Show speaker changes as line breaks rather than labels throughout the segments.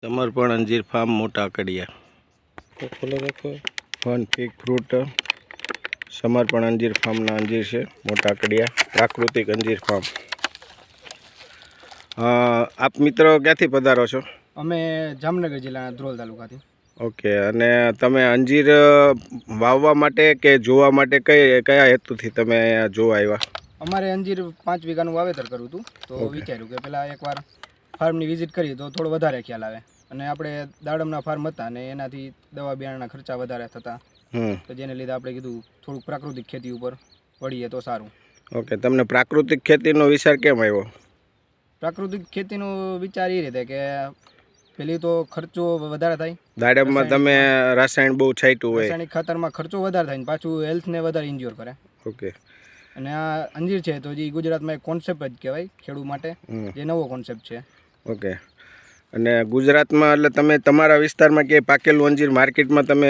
समर्पण अंजीर फार्म मोटा कड़िया खोलो देखो फन फिग फ्रूट समर्पण अंजीर फार्म ना अंजीर से मोटा कड़िया प्राकृतिक अंजीर फार्म। आप मित्रों क्यांथी पधारो छो?
अमे जामनगर जिल्लाना ધ્રોલ તાલુકાથી।
ओके अने तमे अंजीर वाववा माटे के जोवा माटे कया हेतुथी तमे अहींया जोवा आव्या?
अमारे अंजीर 5 वीघानुं वावेतर कर्युं हतुं तो विचार्युं के पेला एकवार फार्मनी विजिट करी तो थोड़ो वधारे ख्याल आवे અને આપણે દાડમના ફાર્મ હતા ને એનાથી દવા બિયારણના ખર્ચા વધારે થતા તો જેને લીધે આપણે કીધું થોડુંક પ્રાકૃતિક ખેતી ઉપર વળીએ તો સારું।
ઓકે, તમને પ્રાકૃતિક ખેતીનો વિચાર કેમ આવ્યો?
પ્રાકૃતિક ખેતીનો વિચાર એ રીતે કે પેલી તો ખર્ચો વધારે થાય,
દાડમમાં તમે રાસાયણ બહુ છાંટ્યું હોય,
રાસાયણિક ખાતરમાં ખર્ચો વધારે થાય ને પાછું હેલ્થને વધારે ઇન્જ્યોર કરે।
ઓકે,
અને આ અંજીર છે તો જે ગુજરાતમાં એક કોન્સેપ્ટ જ કહેવાય ખેડૂત માટે, જે નવો કોન્સેપ્ટ છે।
ઓકે, અને ગુજરાતમાં એટલે તમે તમારા વિસ્તારમાં કે પાકેલું અંજીર માર્કેટમાં તમે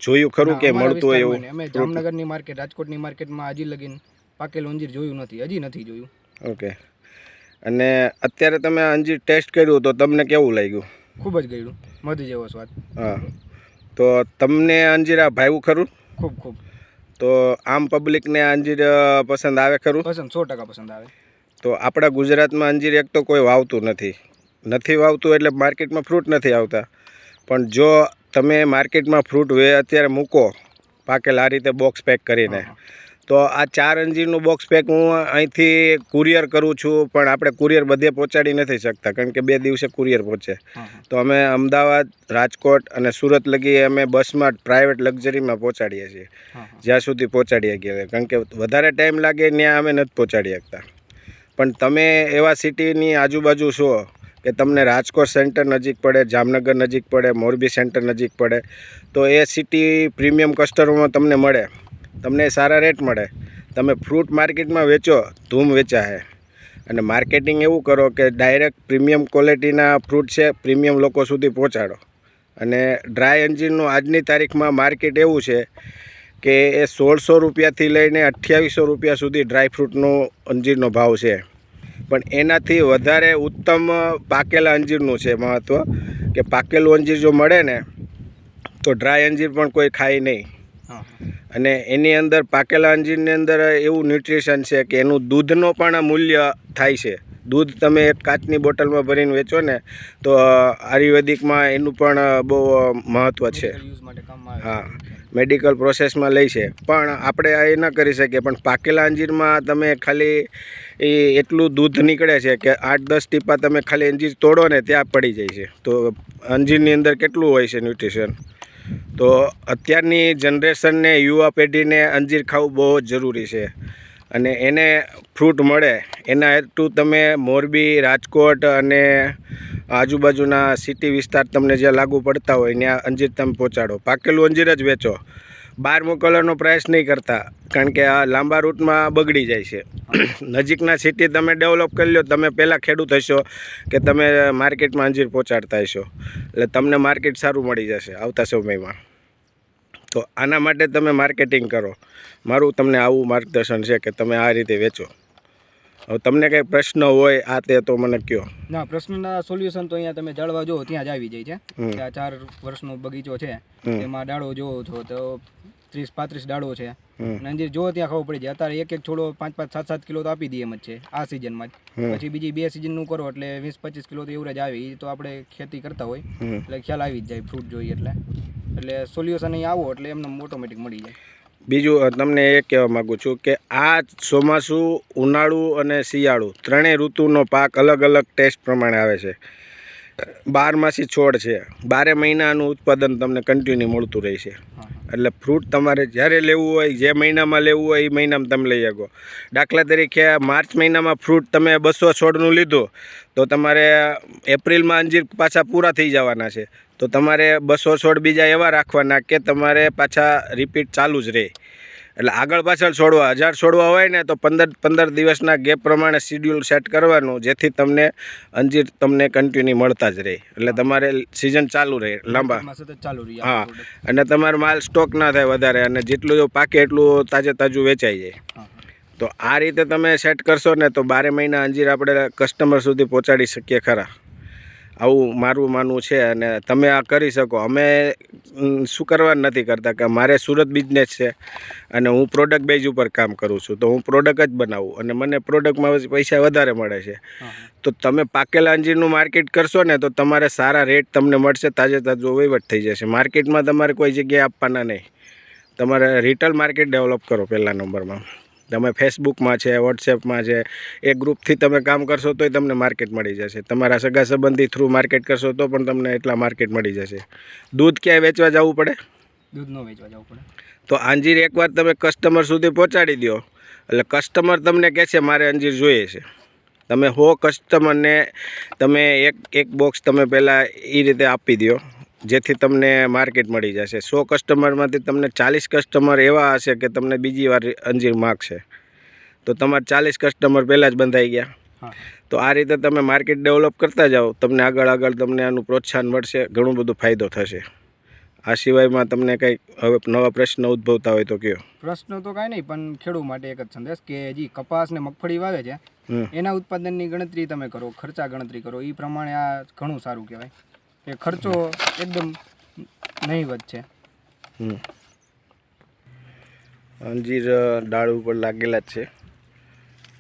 જોયું ખરું કે મળતું હોય એવું?
અમે જામનગરની માર્કેટ, રાજકોટની માર્કેટમાં હજી લગીન પાકેલું અંજીર જોયું નથી, હજી નથી જોયું।
ઓકે, અને અત્યારે તમે અંજીર ટેસ્ટ કર્યું તો તમને કેવું લાગ્યું?
ખૂબ જ ગળ્યું, મધ જેવો સ્વાદ।
હા, તો તમને અંજીર આ ભાવ્યું ખરું?
ખૂબ ખૂબ।
તો આમ પબ્લિકને અંજીર પસંદ આવે ખરું?
પસંદ 100% પસંદ આવે।
તો આપણા ગુજરાતમાં અંજીર એક તો કોઈ વાવતું નથી વાવતું એટલે માર્કેટમાં ફ્રૂટ નથી આવતા, પણ જો તમે માર્કેટમાં ફ્રૂટ અત્યારે મૂકો પાકેલા આ રીતે બોક્સ પેક કરીને, તો આ 4 અંજીરનું બોક્સ પેક હું અહીંથી કુરિયર કરું છું, પણ આપણે કુરિયર બધે પહોંચાડી નથી શકતા કારણ કે 2 દિવસે કુરિયર પહોંચે। તો અમે અમદાવાદ, રાજકોટ અને સુરત લગી અમે બસમાં પ્રાઇવેટ લક્ઝરીમાં પહોંચાડીએ છીએ, જ્યાં સુધી પહોંચાડી શકીએ, કારણ કે વધારે ટાઈમ લાગે ત્યાં અમે નથી પહોંચાડી શકતા। પણ તમે એવા સિટીની આજુબાજુ છો કે તમને રાજકોટ સેન્ટર નજીક પડે, જામનગર નજીક પડે, મોરબી સેન્ટર નજીક પડે, તો એ સિટી પ્રીમિયમ કસ્ટમરમાં તમને મળે, તમને સારા રેટ મળે, તમે ફ્રૂટ માર્કેટમાં વેચો ધૂમ વેચાશે। અને માર્કેટિંગ એવું કરો કે ડાયરેક્ટ પ્રીમિયમ ક્વોલિટીના ફ્રૂટ છે પ્રીમિયમ લોકો સુધી પહોંચાડો। અને ડ્રાય અંજીરનું આજની તારીખમાં માર્કેટ એવું છે કે એ 1600 રૂપિયાથી લઈને 2800 રૂપિયા સુધી ડ્રાય ફ્રૂટનો અંજીરનો ભાવ છે, પણ એનાથી વધારે ઉત્તમ પાકેલા અંજીરનું છે મહત્ત્વ, કે પાકેલું અંજીર જો મળે ને તો ડ્રાય અંજીર પણ કોઈ ખાય નહીં। અને એની અંદર પાકેલા અંજીરની અંદર એવું ન્યુટ્રિશન છે કે એનું દૂધનો પણ મૂલ્ય થાય છે। દૂધ તમે એક કાચની બોટલમાં ભરીને વેચો ને તો આયુર્વેદિકમાં એનું પણ બહુ મહત્ત્વ છે। હા, મેડિકલ પ્રોસેસમાં લે છે, પણ આપણે એ ન કરી શકીએ। પણ પાકેલા અંજીરમાં તમે ખાલી એ એટલું દૂધ નીકળે છે કે 8-10 ટીપા તમે ખાલી અંજીર તોડો ને ત્યાં પડી જાય છે, તો અંજીરની અંદર કેટલું હોય છે ન્યુટ્રિશન। તો અત્યારની જનરેશનને, યુવા પેઢીને અંજીર ખાવું બહુ જ જરૂરી છે, અને એને ફ્રૂટ મળે એના હેતુ તમે મોરબી, રાજકોટ અને આજુબાજુના સિટી વિસ્તાર તમને જ્યાં લાગુ પડતા હોય ત્યાં અંજીર તમે પહોંચાડો, પાકેલું અંજીર જ વેચો, બહાર મોકલવાનો પ્રયાસ નહીં કરતા, કારણ કે આ લાંબા રૂટમાં બગડી જાય છે। નજીકના સિટી તમે ડેવલપ કરી લો, તમે પહેલાં ખેડૂત હશો કે તમે માર્કેટમાં અંજીર પહોંચાડતા હશો, એટલે તમને માર્કેટ સારું મળી જશે આવતા સમયમાં। તો આના માટે તમે માર્કેટિંગ કરો, મારું તમને આવું માર્ગદર્શન છે કે તમે આ રીતે વેચો। હવે તમને કંઈ પ્રશ્ન હોય આ તે તો મને કહો।
ના, પ્રશ્નના સોલ્યુશન તો અહીંયા તમે જાળવા જો ત્યાં જ આવી જાય છે કે આ 4 વર્ષનો બગીચો છે એમાં ડાળો જોવો છો તો 30-35 ડાળો છે, અને અંજીર જો ત્યાં ખબર પડી જાય। અત્યારે એક છોડો 5-5, 7-7 કિલો તો આપી દઈએ એમ જ છે આ સિઝનમાં જ, પછી બીજી 2 સિઝનનું કરો એટલે 20-25 કિલો તો એવરેજ આવે, એ તો આપણે ખેતી કરતા હોય એટલે ખ્યાલ આવી જ જાય ફ્રૂટ જોઈએ એટલે સોલ્યુશન અહીં આવો એટલે એમને ઓટોમેટિક મળી જાય।
બીજું તમને એ કહેવા માગું છું કે આ ચોમાસું, ઉનાળુ અને શિયાળુ ત્રણેય ઋતુનો પાક અલગ અલગ ટેસ્ટ પ્રમાણે આવે છે। 12માસી છોડ છે, 12 મહિનાનું ઉત્પાદન તમને કન્ટિન્યુ મળતું રહેશે, એટલે ફ્રૂટ તમારે જ્યારે લેવું હોય, જે મહિનામાં લેવું હોય એ મહિનામાં તમે લઈ શકો। દાખલા તરીકે માર્ચ મહિનામાં ફ્રૂટ તમે 200 છોડનું લીધું તો તમારે એપ્રિલમાં અંજીર પાછા પૂરા થઈ જવાના છે, તો તમારે 200 છોડ બીજા એવા રાખવાના કે તમારે પાછા રિપીટ ચાલુ જ રહે। એટલે આગળ પાછળ છોડવા 1000 છોડવા હોય ને તો 15 દિવસના ગેપ પ્રમાણે શિડ્યુલ સેટ કરવાનું, જેથી તમને અંજીર તમને કન્ટિન્યુ મળતા જ રહે, એટલે તમારે સિઝન ચાલુ રહે લાંબા। હા, અને તમારો માલ સ્ટોક ના થાય વધારે, અને જેટલું જો પાકે એટલું તાજું વેચાઈ જાય। તો આ રીતે તમે સેટ કરશો ને તો 12 મહિના અંજીર આપણે કસ્ટમર સુધી પહોંચાડી શકીએ ખરા। આવું મારું માનવું છે અને તમે આ કરી શકો. અમે શું કરવા નથી કરતા કે મારે સુરત બિઝનેસ છે અને હું પ્રોડક્ટ બેઝ ઉપર કામ કરું છું, તો હું પ્રોડક્ટ જ બનાવું અને મને પ્રોડક્ટમાં પૈસા વધારે મળે છે. તો તમે પાકેલા અંજીરનું માર્કેટ કરશો ને તો તમારે સારા રેટ તમને મળશે, તાજે તાજો વહીવટ થઈ જશે. માર્કેટમાં તમારે કોઈ જગ્યાએ આપવાના નહીં. તમારે રિટેલ માર્કેટ ડેવલપ કરો. પહેલા નંબરમાં તમે ફેસબુકમાં છે, વોટ્સએપમાં છે, એ ગ્રુપથી તમે કામ કરશો તોય તમને માર્કેટ મળી જશે. તમારા સગા સંબંધી થ્રુ માર્કેટ કરશો તો પણ તમને એટલા માર્કેટ મળી જશે. દૂધ ક્યાંય વેચવા જવું પડે?
દૂધ ન વેચવા જવું પડે.
તો અંજીર એકવાર તમે કસ્ટમર સુધી પહોંચાડી દો એટલે કસ્ટમર તમને કહે છે મારે અંજીર જોઈએ છે. તમે 100 કસ્ટમરને તમે એક બોક્સ તમે પહેલાં એ રીતે આપી દો જેથી તમને માર્કેટ મળી જશે. 100 કસ્ટમરમાંથી તમને 40 કસ્ટમર એવા હશે કે તમને બીજી વાર અંજીર માગશે, તો તમારે 40 કસ્ટમર પહેલાં જ બંધાઈ ગયા. તો આ રીતે તમે માર્કેટ ડેવલપ કરતા જાઓ, તમને આગળ તમને આનું પ્રોત્સાહન મળશે, ઘણું બધું ફાયદો થશે. આ સિવાયમાં તમને કંઈક હવે નવા પ્રશ્ન ઉદ્ભવતા હોય તો કહો.
પ્રશ્ન તો કાંઈ નહીં, પણ ખેડૂત માટે એક જ સંદેશ કે જે કપાસ ને મગફળી વાવે છે એના ઉત્પાદનની ગણતરી તમે કરો, ખર્ચા ગણતરી કરો, એ પ્રમાણે આ ઘણું સારું કહેવાય કે ખર્ચો એકદમ નહીવત છે.
અંજીર ડાળ ઉપર લાગેલા જ છે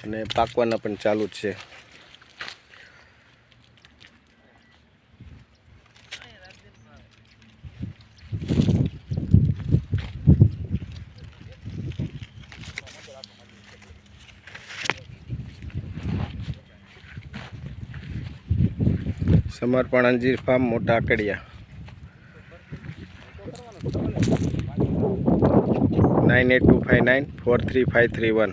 અને પાકવાના પણ ચાલુ જ છે. સમર્પણ અંજીર ફાર્મ, મોટા આકડિયા. 9825943531.